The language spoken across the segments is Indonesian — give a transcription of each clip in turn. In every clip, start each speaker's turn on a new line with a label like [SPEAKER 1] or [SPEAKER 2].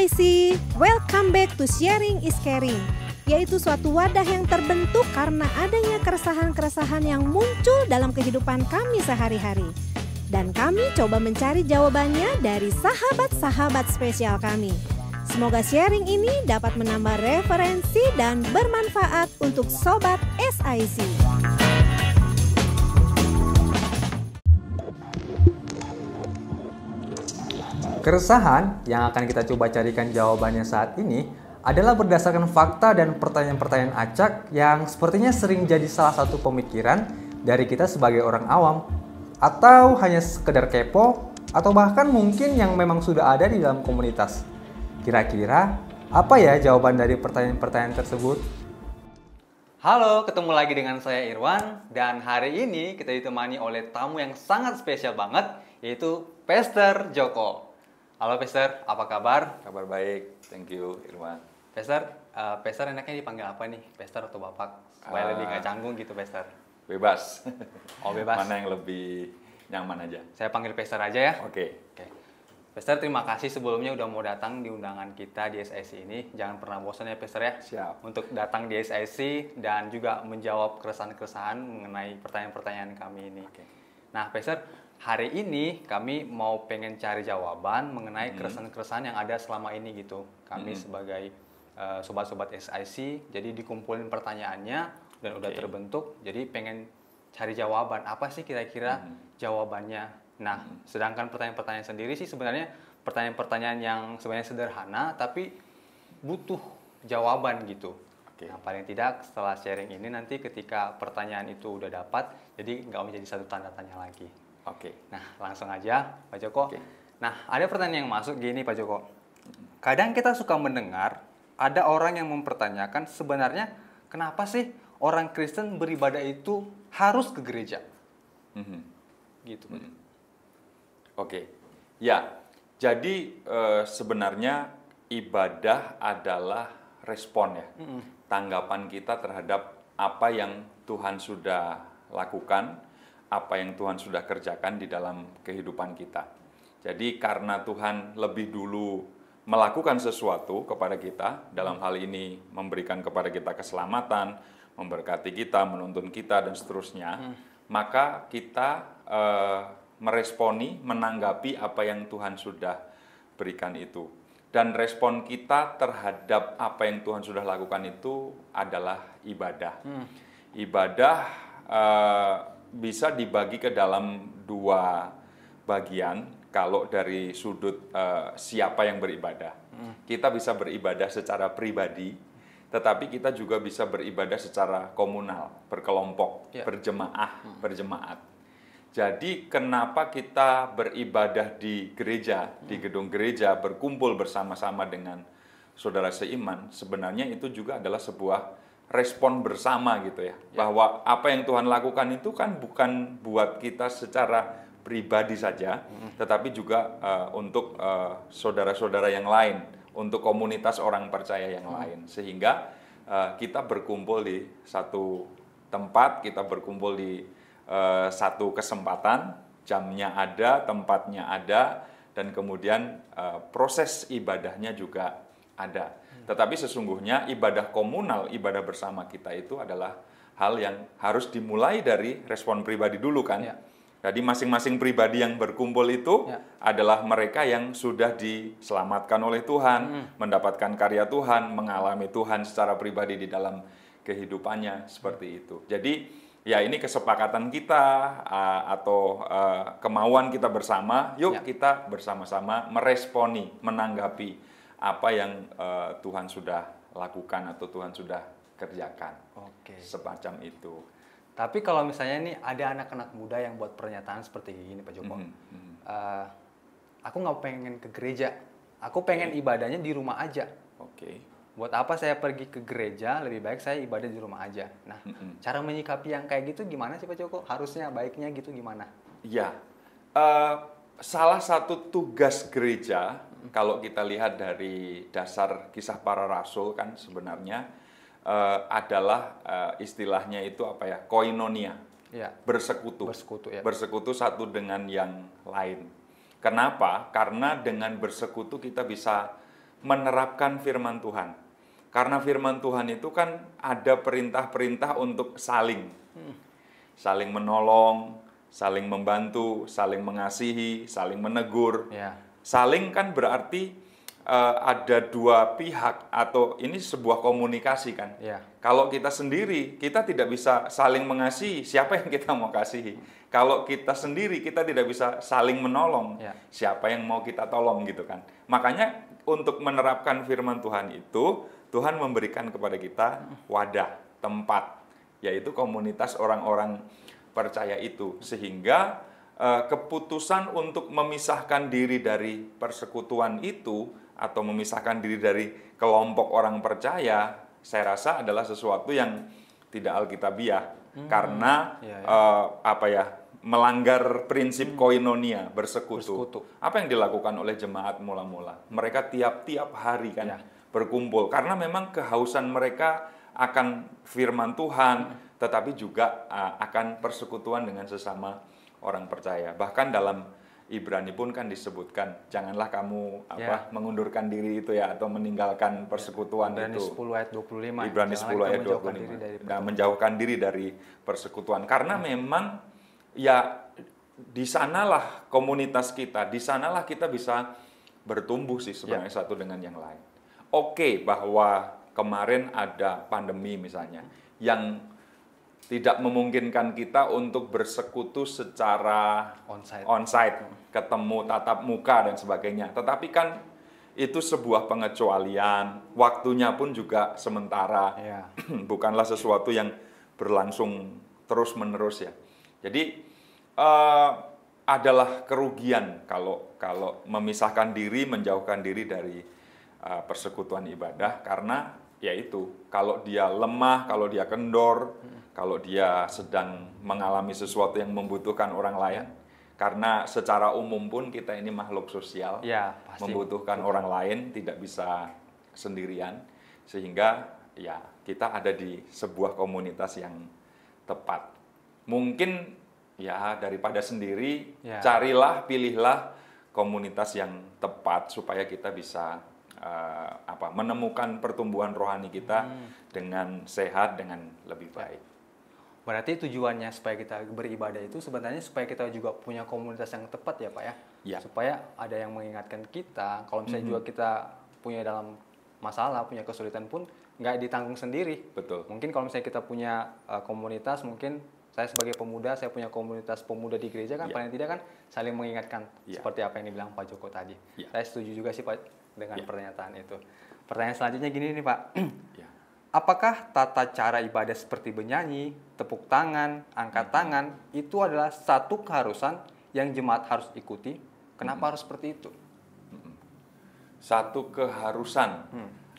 [SPEAKER 1] SIC, welcome back to Sharing is Caring, yaitu suatu wadah yang terbentuk karena adanya keresahan-keresahan yang muncul dalam kehidupan kami sehari-hari. Dan kami coba mencari jawabannya dari sahabat-sahabat spesial kami. Semoga sharing ini dapat menambah referensi dan bermanfaat untuk Sobat SIC.
[SPEAKER 2] Keresahan yang akan kita coba carikan jawabannya saat ini adalah berdasarkan fakta dan pertanyaan-pertanyaan acak yang sepertinya sering jadi salah satu pemikiran dari kita sebagai orang awam, atau hanya sekedar kepo, atau bahkan mungkin yang memang sudah ada di dalam komunitas. Kira-kira apa ya jawaban dari pertanyaan-pertanyaan tersebut? Halo, ketemu lagi dengan saya Irwan, dan hari ini kita ditemani oleh tamu yang sangat spesial banget, yaitu Pastor Joko. Halo Pastor, apa kabar?
[SPEAKER 3] Kabar baik, thank you Irwan.
[SPEAKER 2] Pastor enaknya dipanggil apa nih? Pastor atau Bapak? Supaya lebih nggak canggung gitu, Pastor.
[SPEAKER 3] Bebas.
[SPEAKER 2] Oh, bebas.
[SPEAKER 3] Mana yang lebih nyaman aja.
[SPEAKER 2] Saya panggil Pastor aja ya?
[SPEAKER 3] Oke.
[SPEAKER 2] Pastor, terima kasih sebelumnya udah mau datang di undangan kita di SIC ini. Jangan pernah bosan ya Pastor ya?
[SPEAKER 3] Siap.
[SPEAKER 2] Untuk datang di SIC dan juga menjawab keresahan-keresahan mengenai pertanyaan-pertanyaan kami ini.
[SPEAKER 3] Oke.
[SPEAKER 2] Nah, Pastor, hari ini kami mau pengen cari jawaban mengenai keresahan-keresahan yang ada selama ini gitu. Kami sebagai sobat-sobat SIC, jadi dikumpulin pertanyaannya dan udah terbentuk, jadi pengen cari jawaban. Apa sih kira-kira jawabannya? Nah, sedangkan pertanyaan-pertanyaan sendiri sih sebenarnya pertanyaan-pertanyaan yang sebenarnya sederhana, tapi butuh jawaban gitu. Nah, paling tidak setelah sharing ini nanti ketika pertanyaan itu udah dapat, jadi nggak menjadi satu tanda tanya lagi.
[SPEAKER 3] Oke.
[SPEAKER 2] Nah, langsung aja Pak Joko.
[SPEAKER 3] Oke.
[SPEAKER 2] Nah, ada pertanyaan yang masuk gini Pak Joko. Kadang kita suka mendengar ada orang yang mempertanyakan sebenarnya kenapa sih orang Kristen beribadah itu harus ke gereja? Gitu.
[SPEAKER 3] Oke. Ya, jadi sebenarnya ibadah adalah respon ya. Tanggapan kita terhadap apa yang Tuhan sudah lakukan, apa yang Tuhan sudah kerjakan di dalam kehidupan kita. Jadi karena Tuhan lebih dulu melakukan sesuatu kepada kita, dalam hal ini memberikan kepada kita keselamatan, memberkati kita, menuntun kita, dan seterusnya, maka kita meresponi, menanggapi apa yang Tuhan sudah berikan itu. Dan respon kita terhadap apa yang Tuhan sudah lakukan itu adalah ibadah. Ibadah bisa dibagi ke dalam dua bagian kalau dari sudut siapa yang beribadah. Kita bisa beribadah secara pribadi, tetapi kita juga bisa beribadah secara komunal, berkelompok, berjemaat. Jadi kenapa kita beribadah di gereja, di gedung gereja, berkumpul bersama-sama dengan saudara seiman, sebenarnya itu juga adalah sebuah respon bersama gitu ya. Bahwa apa yang Tuhan lakukan itu kan bukan buat kita secara pribadi saja, tetapi juga untuk saudara-saudara yang lain, untuk komunitas orang percaya yang lain. Sehingga kita berkumpul di satu tempat, kita berkumpul di satu kesempatan, jamnya ada, tempatnya ada, dan kemudian proses ibadahnya juga ada. Tetapi sesungguhnya ibadah komunal, ibadah bersama kita itu adalah hal yang harus dimulai dari respon pribadi dulu kan. Jadi masing-masing pribadi yang berkumpul itu adalah mereka yang sudah diselamatkan oleh Tuhan, mendapatkan karya Tuhan, mengalami Tuhan secara pribadi di dalam kehidupannya, seperti itu. Jadi ya ini kesepakatan kita atau kemauan kita bersama, yuk kita bersama-sama meresponi, menanggapi apa yang Tuhan sudah lakukan atau Tuhan sudah kerjakan. Semacam itu.
[SPEAKER 2] Tapi kalau misalnya nih ada anak-anak muda yang buat pernyataan seperti ini Pak Joko. Aku nggak pengen ke gereja, aku pengen ibadahnya di rumah aja. Buat apa saya pergi ke gereja, lebih baik saya ibadah di rumah aja. Nah, cara menyikapi yang kayak gitu gimana sih Pak Joko? Harusnya baiknya gitu gimana?
[SPEAKER 3] Ya, salah satu tugas gereja, kalau kita lihat dari dasar Kisah Para Rasul kan sebenarnya adalah istilahnya itu apa ya, koinonia, bersekutu, bersekutu satu dengan yang lain. Kenapa? Karena dengan bersekutu kita bisa menerapkan firman Tuhan. Karena firman Tuhan itu kan ada perintah-perintah untuk saling menolong, saling membantu, saling mengasihi, saling menegur.
[SPEAKER 2] Ya.
[SPEAKER 3] Saling kan berarti ada dua pihak atau ini sebuah komunikasi kan.
[SPEAKER 2] Ya.
[SPEAKER 3] Kalau kita sendiri, kita tidak bisa saling mengasihi, siapa yang kita mau kasihi? Kalau kita sendiri, kita tidak bisa saling menolong,
[SPEAKER 2] Ya.
[SPEAKER 3] siapa yang mau kita tolong gitu kan. Makanya untuk menerapkan firman Tuhan itu, Tuhan memberikan kepada kita wadah, tempat, yaitu komunitas orang-orang percaya itu. Sehingga keputusan untuk memisahkan diri dari persekutuan itu, atau memisahkan diri dari kelompok orang percaya, saya rasa adalah sesuatu yang tidak alkitabiah. Karena melanggar prinsip koinonia, bersekutu. Apa yang dilakukan oleh jemaat mula-mula? Mereka tiap-tiap hari kan berkumpul, karena memang kehausan mereka akan firman Tuhan, tetapi juga akan persekutuan dengan sesama orang percaya. Bahkan dalam Ibrani pun kan disebutkan, janganlah kamu mengundurkan diri itu ya, atau meninggalkan persekutuan
[SPEAKER 2] Ibrani
[SPEAKER 3] itu.
[SPEAKER 2] 10 ayat 25.
[SPEAKER 3] Ibrani 10 ayat 25. Dan menjauhkan diri dari persekutuan. Karena memang ya di sanalah komunitas kita, di sanalah kita bisa bertumbuh sih sebenarnya satu dengan yang lain. Oke, bahwa kemarin ada pandemi misalnya, yang tidak memungkinkan kita untuk bersekutu secara onsite, ketemu tatap muka dan sebagainya. Tetapi kan itu sebuah pengecualian, waktunya pun juga sementara, bukanlah sesuatu yang berlangsung terus-menerus ya. Jadi adalah kerugian kalau memisahkan diri, menjauhkan diri dari persekutuan ibadah, karena yaitu kalau dia lemah, kalau dia kendor, kalau dia sedang mengalami sesuatu yang membutuhkan orang lain, karena secara umum pun kita ini makhluk sosial, membutuhkan orang lain, tidak bisa sendirian, sehingga ya kita ada di sebuah komunitas yang tepat. Mungkin ya daripada sendiri, carilah, pilihlah komunitas yang tepat supaya kita bisa menemukan pertumbuhan rohani kita dengan sehat, dengan lebih baik.
[SPEAKER 2] Berarti tujuannya supaya kita beribadah itu sebenarnya supaya kita juga punya komunitas yang tepat ya Pak ya? Supaya ada yang mengingatkan kita, kalau misalnya juga kita punya dalam masalah, punya kesulitan pun nggak ditanggung sendiri.
[SPEAKER 3] Betul.
[SPEAKER 2] Mungkin kalau misalnya kita punya komunitas, mungkin saya sebagai pemuda, saya punya komunitas pemuda di gereja kan, paling tidak kan saling mengingatkan seperti apa yang dibilang Pak Joko tadi. Saya setuju juga sih Pak dengan pernyataan itu. Pertanyaan selanjutnya gini nih Pak. Apakah tata cara ibadah seperti bernyanyi, tepuk tangan, angkat tangan itu adalah satu keharusan yang jemaat harus ikuti? Kenapa harus seperti itu?
[SPEAKER 3] Satu keharusan.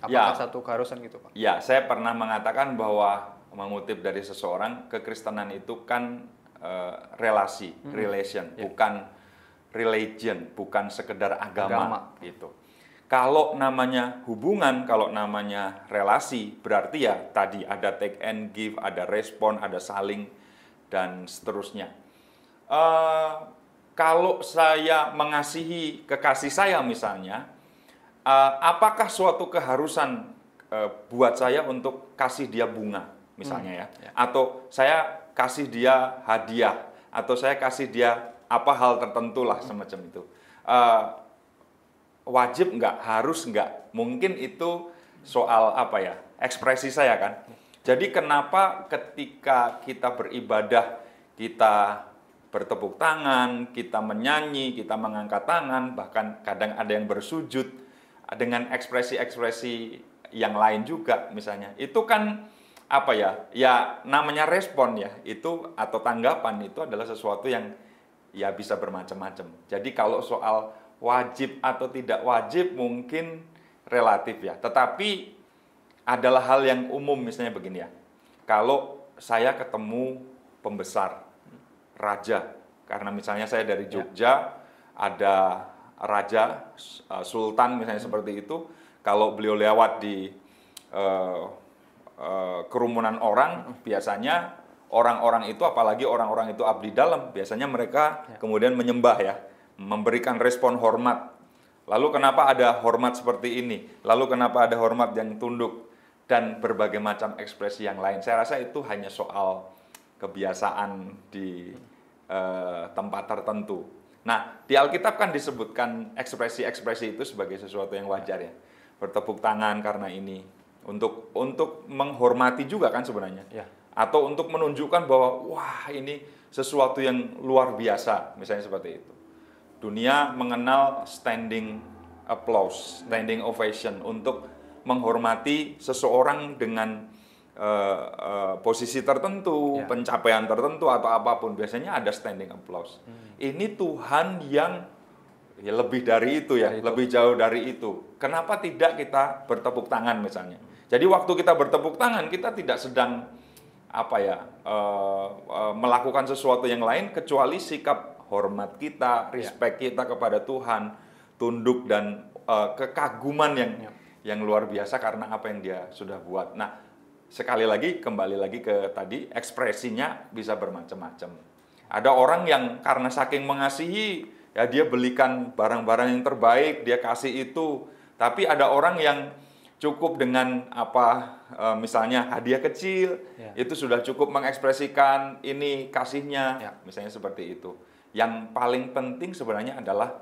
[SPEAKER 2] Apakah satu keharusan gitu Pak?
[SPEAKER 3] Ya, saya pernah mengatakan bahwa mengutip dari seseorang, kekristenan itu kan relasi, relation, bukan religion, bukan sekedar agama. Gitu. Kalau namanya hubungan, kalau namanya relasi, berarti ya tadi ada take and give, ada respon, ada saling, dan seterusnya. Kalau saya mengasihi kekasih saya misalnya, apakah suatu keharusan buat saya untuk kasih dia bunga misalnya ya? Atau saya kasih dia hadiah, atau saya kasih dia apa hal tertentu lah semacam itu. Wajib nggak, harus nggak, mungkin itu soal ekspresi saya kan. Jadi kenapa ketika kita beribadah, kita bertepuk tangan, kita menyanyi, kita mengangkat tangan, bahkan kadang ada yang bersujud dengan ekspresi-ekspresi yang lain juga misalnya, itu kan ya namanya respon ya, itu atau tanggapan itu adalah sesuatu yang ya bisa bermacam-macam. Jadi kalau soal wajib atau tidak wajib mungkin relatif ya. Tetapi adalah hal yang umum misalnya begini ya. Kalau saya ketemu pembesar, raja, karena misalnya saya dari Jogja, ada raja, sultan misalnya seperti itu, kalau beliau lewat di kerumunan orang, biasanya orang-orang itu, apalagi orang-orang itu abdi dalam, biasanya mereka kemudian menyembah ya, memberikan respon hormat, Lalu kenapa ada hormat seperti ini? Lalu kenapa ada hormat yang tunduk? Dan berbagai macam ekspresi yang lain. Saya rasa itu hanya soal kebiasaan di tempat tertentu. Nah, di Alkitab kan disebutkan ekspresi-ekspresi itu sebagai sesuatu yang wajar ya. Bertepuk tangan karena ini. Untuk menghormati juga kan sebenarnya.
[SPEAKER 2] Ya.
[SPEAKER 3] Atau untuk menunjukkan bahwa, wah ini sesuatu yang luar biasa. Misalnya seperti itu. Dunia mengenal standing applause, standing ovation untuk menghormati seseorang dengan posisi tertentu,
[SPEAKER 2] ya,
[SPEAKER 3] pencapaian tertentu atau apapun, biasanya ada standing applause. Ini Tuhan yang ya lebih dari itu ya, lebih jauh dari itu. Kenapa tidak kita bertepuk tangan misalnya? Jadi waktu kita bertepuk tangan, kita tidak sedang melakukan sesuatu yang lain kecuali sikap hormat kita, respect kita kepada Tuhan, tunduk dan kekaguman yang luar biasa karena apa yang Dia sudah buat. Nah, sekali lagi, kembali lagi ke tadi, ekspresinya bisa bermacam-macam. Ada orang yang karena saking mengasihi, ya dia belikan barang-barang yang terbaik, dia kasih itu. Tapi ada orang yang cukup dengan misalnya hadiah kecil, itu sudah cukup mengekspresikan ini kasihnya, misalnya seperti itu. Yang paling penting sebenarnya adalah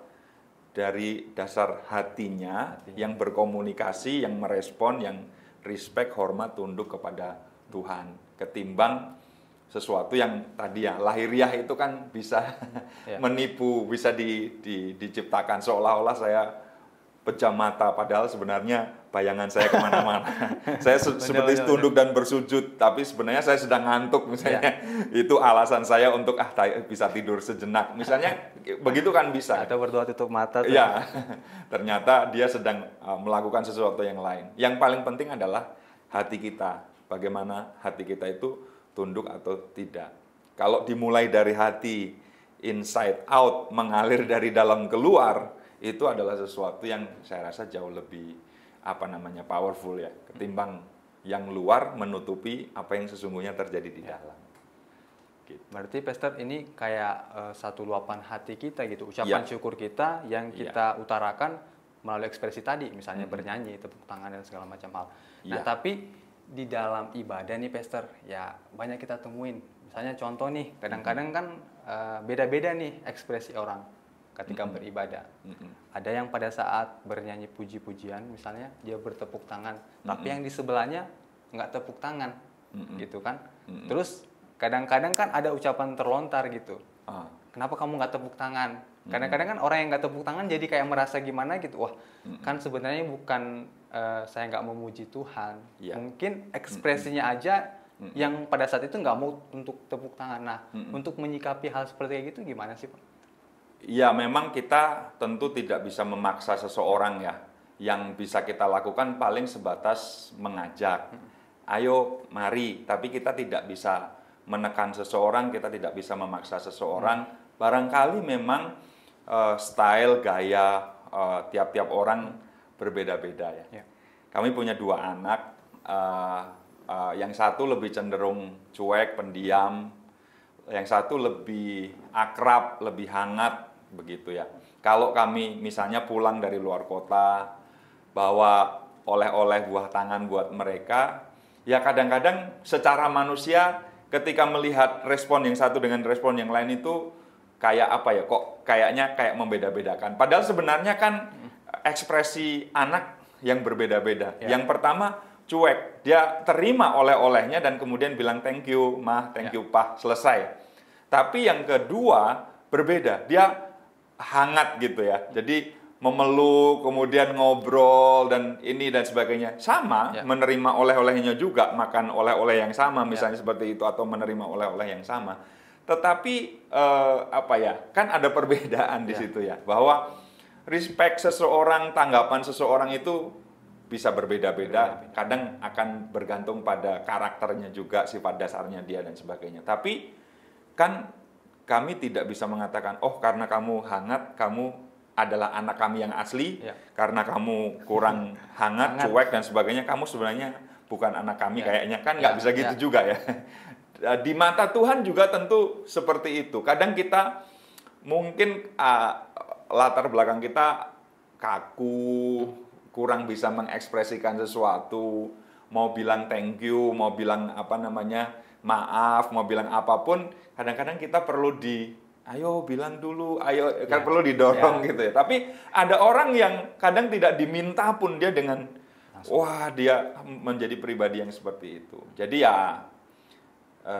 [SPEAKER 3] dari dasar hatinya yang berkomunikasi, yang merespon, yang respect, hormat, tunduk kepada Tuhan. Ketimbang sesuatu yang tadi ya, lahiriah itu kan bisa menipu, bisa diciptakan seolah-olah saya pejam mata, padahal sebenarnya bayangan saya kemana-mana. Saya seperti tunduk dan bersujud, tapi sebenarnya saya sedang ngantuk misalnya. Itu alasan saya untuk bisa tidur sejenak. Misalnya begitu kan bisa.
[SPEAKER 2] Atau berdoa tutup mata.
[SPEAKER 3] Iya, ternyata dia sedang melakukan sesuatu yang lain. Yang paling penting adalah hati kita. Bagaimana hati kita itu tunduk atau tidak. Kalau dimulai dari hati, inside out, mengalir dari dalam keluar, itu adalah sesuatu yang saya rasa jauh lebih powerful ya, ketimbang yang luar menutupi apa yang sesungguhnya terjadi di dalam.
[SPEAKER 2] Gitu. Berarti Pastor ini kayak satu luapan hati kita gitu, ucapan syukur kita yang kita utarakan melalui ekspresi tadi, misalnya bernyanyi, tepuk tangan dan segala macam hal. Nah, tapi di dalam ibadah nih Pastor, ya banyak kita temuin. Misalnya contoh nih, kadang-kadang kan beda-beda nih ekspresi orang ketika beribadah. Ada yang pada saat bernyanyi puji-pujian, misalnya dia bertepuk tangan, tapi yang di sebelahnya nggak tepuk tangan, gitu kan. Terus kadang-kadang kan ada ucapan terlontar gitu. Kenapa kamu nggak tepuk tangan? Kadang-kadang kan orang yang nggak tepuk tangan jadi kayak merasa gimana gitu. Wah, kan sebenarnya bukan saya nggak memuji Tuhan. Mungkin ekspresinya aja yang pada saat itu nggak mau untuk tepuk tangan. Nah, untuk menyikapi hal seperti itu gimana sih, Pak?
[SPEAKER 3] Ya, memang kita tentu tidak bisa memaksa seseorang ya. Yang bisa kita lakukan paling sebatas mengajak. Ayo, mari. Tapi kita tidak bisa menekan seseorang, kita tidak bisa memaksa seseorang. Barangkali memang style, gaya tiap-tiap orang berbeda-beda ya. Kami punya 2 anak. Yang satu lebih cenderung cuek, pendiam. Yang satu lebih akrab, lebih hangat. Begitu ya. Kalau kami misalnya pulang dari luar kota, bawa oleh-oleh buah tangan buat mereka, ya kadang-kadang secara manusia ketika melihat respon yang satu dengan respon yang lain itu kayak kok kayaknya kayak membeda-bedakan. Padahal sebenarnya kan ekspresi anak yang berbeda-beda. Yang pertama cuek, dia terima oleh-olehnya dan kemudian bilang thank you, Mah, thank you, Pak, selesai. Tapi yang kedua berbeda, dia hangat gitu ya. Jadi memeluk, kemudian ngobrol dan ini dan sebagainya. Sama, menerima oleh-olehnya juga, makan oleh-oleh yang sama misalnya seperti itu atau menerima oleh-oleh yang sama. Tetapi kan ada perbedaan di situ ya. Bahwa respect seseorang, tanggapan seseorang itu bisa berbeda-beda. Kadang akan bergantung pada karakternya juga, sifat dasarnya dia dan sebagainya. Tapi kan kami tidak bisa mengatakan, oh karena kamu hangat, kamu adalah anak kami yang asli, karena kamu kurang hangat, cuek dan sebagainya, kamu sebenarnya bukan anak kami kayaknya, kan nggak bisa gitu juga ya. Di mata Tuhan juga tentu seperti itu. Kadang kita mungkin latar belakang kita kaku, kurang bisa mengekspresikan sesuatu, mau bilang thank you, mau bilang maaf, mau bilang apapun, kadang-kadang kita perlu ayo bilang dulu, ayo kan perlu didorong gitu ya. Tapi ada orang yang kadang tidak diminta pun dia dengan wah dia menjadi pribadi yang seperti itu. Jadi ya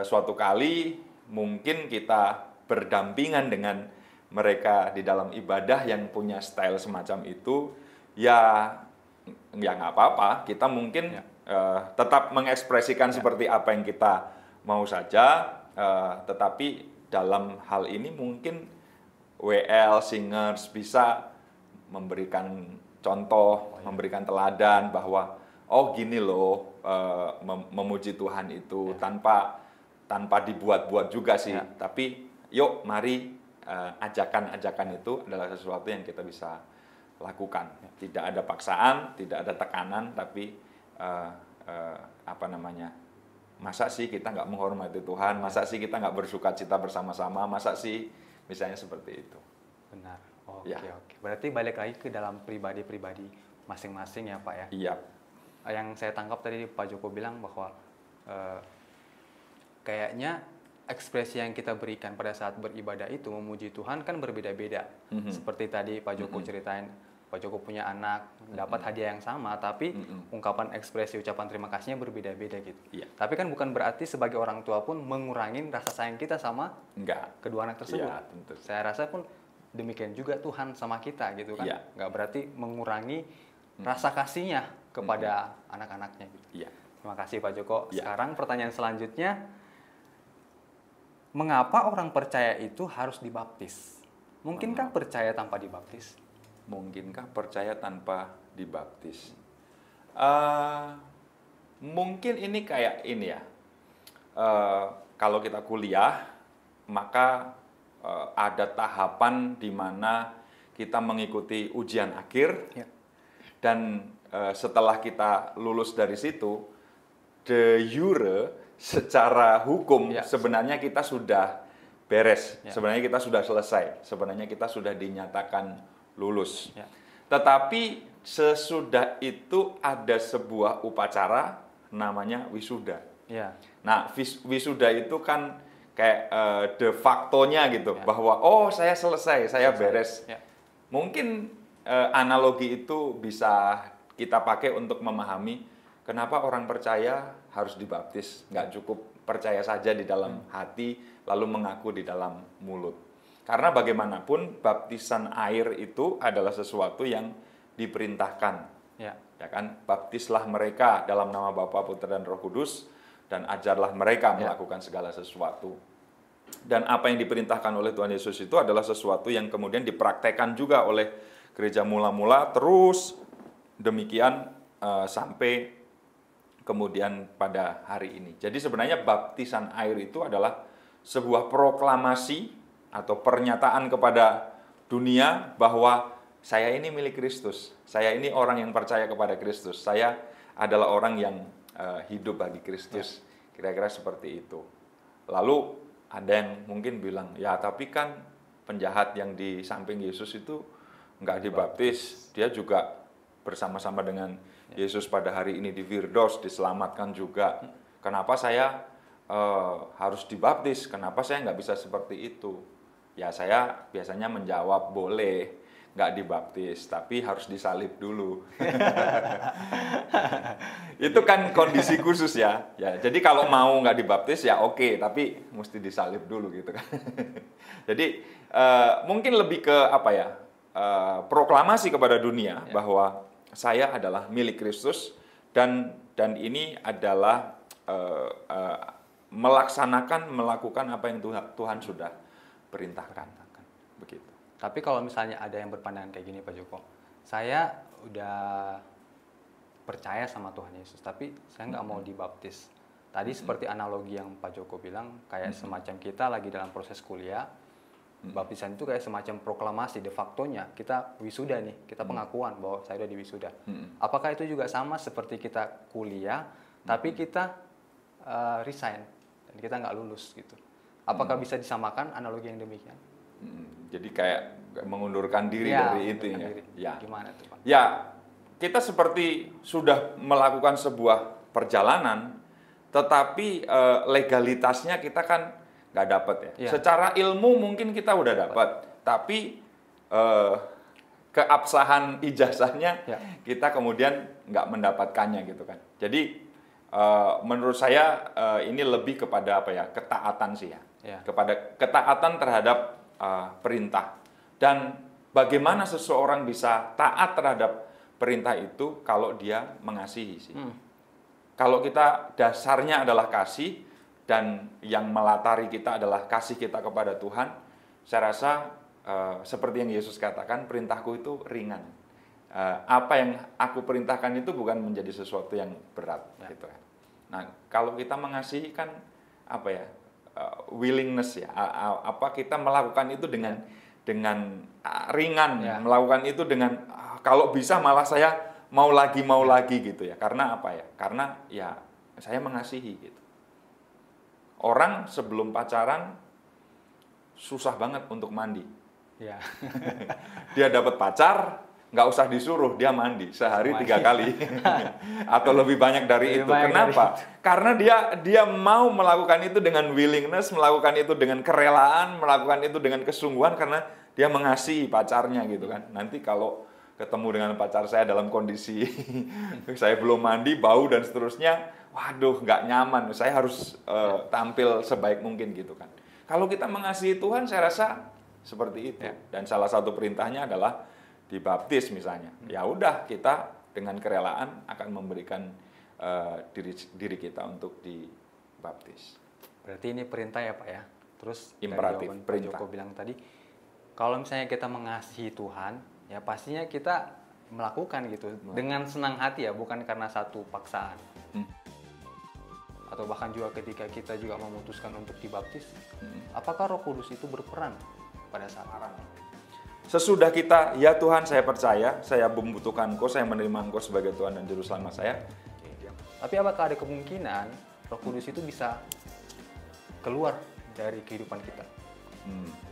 [SPEAKER 3] suatu kali mungkin kita berdampingan dengan mereka di dalam ibadah yang punya style semacam itu, ya nggak apa-apa. Kita mungkin tetap mengekspresikan seperti apa yang kita mau saja, tetapi dalam hal ini mungkin WL Singers bisa memberikan contoh, memberikan teladan bahwa oh gini loh memuji Tuhan itu tanpa dibuat-buat juga sih, tapi yuk mari ajakan-ajakan itu adalah sesuatu yang kita bisa lakukan. Tidak ada paksaan, tidak ada tekanan, tapi masa sih kita nggak menghormati Tuhan, masa sih kita nggak bersukacita bersama-sama, masa sih misalnya seperti itu.
[SPEAKER 2] Benar. Oke. Berarti balik lagi ke dalam pribadi-pribadi masing-masing ya Pak ya.
[SPEAKER 3] Iya.
[SPEAKER 2] Yang saya tangkap tadi Pak Joko bilang bahwa kayaknya ekspresi yang kita berikan pada saat beribadah itu memuji Tuhan kan berbeda-beda. Seperti tadi Pak Joko ceritain, Pak Joko punya anak, dapat hadiah yang sama, tapi ungkapan ekspresi ucapan terima kasihnya berbeda-beda gitu.
[SPEAKER 3] Iya.
[SPEAKER 2] Tapi kan bukan berarti sebagai orang tua pun mengurangi rasa sayang kita sama kedua anak tersebut.
[SPEAKER 3] Iya, tentu.
[SPEAKER 2] Saya rasa pun demikian juga Tuhan sama kita gitu kan. Nggak berarti mengurangi rasa kasihnya kepada anak-anaknya gitu.
[SPEAKER 3] Iya.
[SPEAKER 2] Terima kasih Pak Joko. Sekarang pertanyaan selanjutnya, mengapa orang percaya itu harus dibaptis? Mungkinkah percaya tanpa dibaptis?
[SPEAKER 3] Mungkinkah percaya tanpa dibaptis? Mungkin ini kayak ini ya. Kalau kita kuliah, maka ada tahapan di mana kita mengikuti ujian akhir, dan setelah kita lulus dari situ, de jure secara hukum sebenarnya kita sudah beres, sebenarnya kita sudah selesai, sebenarnya kita sudah dinyatakan lulus. Tetapi sesudah itu ada sebuah upacara namanya wisuda. Nah, wisuda itu kan kayak de facto-nya gitu, bahwa oh saya selesai, saya beres. Mungkin analogi itu bisa kita pakai untuk memahami kenapa orang percaya harus dibaptis. Nggak cukup percaya saja di dalam hati, lalu mengaku di dalam mulut. Karena bagaimanapun baptisan air itu adalah sesuatu yang diperintahkan. Ya kan? Baptislah mereka dalam nama Bapa, Putra, dan Roh Kudus, dan ajarlah mereka melakukan segala sesuatu. Dan apa yang diperintahkan oleh Tuhan Yesus itu adalah sesuatu yang kemudian dipraktekkan juga oleh gereja mula-mula, terus demikian sampai kemudian pada hari ini. Jadi sebenarnya baptisan air itu adalah sebuah proklamasi atau pernyataan kepada dunia bahwa saya ini milik Kristus, saya ini orang yang percaya kepada Kristus, saya adalah orang yang hidup bagi Kristus, kira-kira seperti itu. Lalu ada yang mungkin bilang, ya tapi kan penjahat yang di samping Yesus itu nggak dibaptis, dia juga bersama-sama dengan Yesus pada hari ini di Firdaus, diselamatkan juga. Kenapa saya harus dibaptis? Kenapa saya nggak bisa seperti itu? Ya saya biasanya menjawab boleh nggak dibaptis, tapi harus disalib dulu. Itu kan kondisi khusus ya. Jadi kalau mau nggak dibaptis ya oke, tapi mesti disalib dulu gitu kan. Jadi mungkin lebih ke proklamasi kepada dunia bahwa saya adalah milik Kristus, dan ini adalah melakukan apa yang Tuhan sudah perintahkan. Begitu.
[SPEAKER 2] Tapi kalau misalnya ada yang berpandangan kayak gini Pak Joko, saya udah percaya sama Tuhan Yesus, tapi saya nggak mau dibaptis. Tadi seperti analogi yang Pak Joko bilang, kayak semacam kita lagi dalam proses kuliah, baptisan itu kayak semacam proklamasi de facto-nya, kita wisuda nih, kita pengakuan bahwa saya udah di wisuda. Apakah itu juga sama seperti kita kuliah, tapi kita resign, dan kita nggak lulus gitu? Apakah bisa disamakan analogi yang demikian?
[SPEAKER 3] Jadi kayak mengundurkan diri
[SPEAKER 2] Ya,
[SPEAKER 3] dari itu
[SPEAKER 2] mengundurkan
[SPEAKER 3] ya.
[SPEAKER 2] diri.
[SPEAKER 3] Ya.
[SPEAKER 2] Gimana tuh, Pak?
[SPEAKER 3] Ya, kita seperti sudah melakukan sebuah perjalanan, tetapi legalitasnya kita kan nggak dapat ya.
[SPEAKER 2] Ya.
[SPEAKER 3] Secara ilmu mungkin kita udah dapat, tapi keabsahan ijazahnya
[SPEAKER 2] Ya.
[SPEAKER 3] kita kemudian nggak mendapatkannya gitu kan. Jadi menurut saya ini lebih kepada apa ya, ketaatan sih ya.
[SPEAKER 2] Ya.
[SPEAKER 3] Kepada ketaatan terhadap perintah. Dan bagaimana seseorang bisa taat terhadap perintah itu kalau dia mengasihi sih. Kalau kita dasarnya adalah kasih dan yang melatari kita adalah kasih kita kepada Tuhan, saya rasa seperti yang Yesus katakan, perintahku itu ringan. Apa yang aku perintahkan itu bukan menjadi sesuatu yang berat, gitu kan. Nah, kalau kita mengasihi kan apa ya, willingness ya, apa kita melakukan itu dengan ringan, melakukan itu dengan kalau bisa malah saya mau lagi gitu ya. Karena apa ya? Karena ya saya mengasihi gitu. Orang sebelum pacaran susah banget untuk mandi.
[SPEAKER 2] Ya.
[SPEAKER 3] Dia dapat pacar, nggak usah disuruh, dia mandi sehari 3 kali atau lebih banyak dari itu. Kenapa? Karena dia mau melakukan itu dengan willingness, melakukan itu dengan kerelaan, melakukan itu dengan kesungguhan karena dia mengasihi pacarnya gitu kan. Nanti kalau ketemu dengan pacar saya dalam kondisi saya belum mandi, bau dan seterusnya, waduh nggak nyaman. Saya harus tampil sebaik mungkin gitu kan. Kalau kita mengasihi Tuhan, saya rasa seperti itu. Dan salah satu perintahnya adalah dibaptis misalnya. Ya udah, kita dengan kerelaan akan memberikan diri kita untuk dibaptis.
[SPEAKER 2] Berarti ini perintah ya Pak ya. Terus
[SPEAKER 3] Imperatif,
[SPEAKER 2] dari jawaban Pak
[SPEAKER 3] perintah.
[SPEAKER 2] Joko bilang tadi, kalau misalnya kita mengasihi Tuhan, ya pastinya kita melakukan gitu dengan senang hati ya, bukan karena satu paksaan. Atau bahkan juga ketika kita juga memutuskan untuk dibaptis, apakah Roh Kudus itu berperan pada saat
[SPEAKER 3] Sesudah kita, ya Tuhan saya percaya, saya membutuhkan Engkau, saya menerima Engkau sebagai Tuhan dan Juru Selamat saya.
[SPEAKER 2] Tapi apakah ada kemungkinan Roh Kudus itu bisa keluar dari kehidupan kita?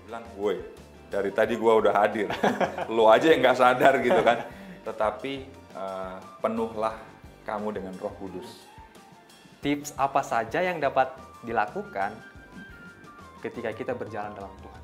[SPEAKER 3] Bilang, woi, dari tadi gua udah hadir, lo aja yang nggak sadar gitu kan. Tetapi penuhlah kamu dengan Roh Kudus.
[SPEAKER 2] Tips apa saja yang dapat dilakukan ketika kita berjalan dalam Tuhan?